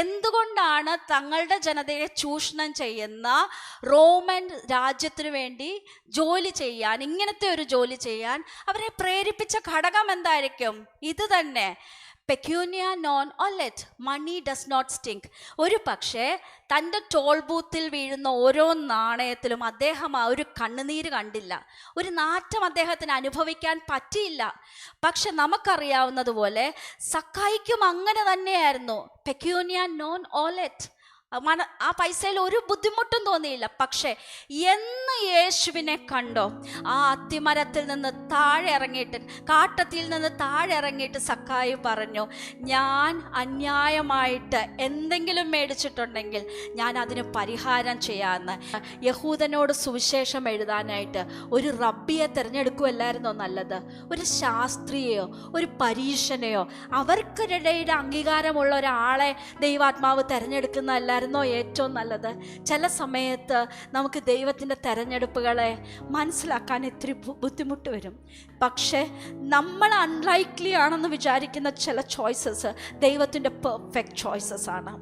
എന്തുകൊണ്ടാണ് തങ്ങളുടെ ജനതയെ ചൂഷണം ചെയ്യുന്ന റോമൻ രാജ്യത്തിനു വേണ്ടി ജോലി ചെയ്യാൻ, ഇങ്ങനത്തെ ഒരു ജോലി ചെയ്യാൻ അവരെ പ്രേരിപ്പിച്ച ഘടകം എന്തായിരിക്കും? ഇത് തന്നെ, പെക്യൂനിയ നോൺ ഒലെറ്റ്, മണി ഡസ് നോട്ട് സ്റ്റിങ്ക്. ഒരു പക്ഷേ തൻ്റെ ടോൾ ബൂത്തിൽ വീഴുന്ന ഓരോ നാണയത്തിലും അദ്ദേഹം ആ ഒരു കണ്ണുനീര് കണ്ടില്ല, ഒരു നാറ്റം അദ്ദേഹത്തിന് അനുഭവിക്കാൻ പറ്റിയില്ല. പക്ഷെ നമുക്കറിയാവുന്നതുപോലെ സക്കായിക്കും അങ്ങനെ തന്നെയായിരുന്നു. പെക്യൂനിയ നോൺ ഓലെറ്റ്, ആ പൈസയിൽ ഒരു ബുദ്ധിമുട്ടും തോന്നിയില്ല. പക്ഷേ എന്ന് യേശുവിനെ കണ്ടോ, ആ അത്തിമരത്തിൽ നിന്ന് താഴെ ഇറങ്ങിയിട്ട്, കാട്ടത്തിൽ നിന്ന് താഴെ ഇറങ്ങിയിട്ട് സക്കായി പറഞ്ഞു, ഞാൻ അന്യായമായിട്ട് എന്തെങ്കിലും മേടിച്ചിട്ടുണ്ടെങ്കിൽ ഞാൻ അതിന് പരിഹാരം ചെയ്യാമെന്ന്. യഹൂദനോട് സുവിശേഷം എഴുതാനായിട്ട് ഒരു റബ്ബിയെ തിരഞ്ഞെടുക്കുമല്ലായിരുന്നോ നല്ലത്? ഒരു ശാസ്ത്രിയെയോ ഒരു പരീക്ഷനെയോ അവർക്കിടയുടെ അംഗീകാരമുള്ള ഒരാളെ ദൈവാത്മാവ് തിരഞ്ഞെടുക്കുന്നതല്ലായിരുന്നോ ഏറ്റവും നല്ലത്? ചില സമയത്ത് നമുക്ക് ദൈവത്തിൻ്റെ തെരഞ്ഞെടുപ്പുകളെ മനസ്സിലാക്കാൻ ഇത്തിരി ബുദ്ധിമുട്ട് വരും. പക്ഷേ നമ്മൾ അൺലൈക്ലി ആണെന്ന് വിചാരിക്കുന്ന ചില ചോയ്സസ് ദൈവത്തിൻ്റെ പെർഫെക്റ്റ് ചോയ്സസ് ആണ്.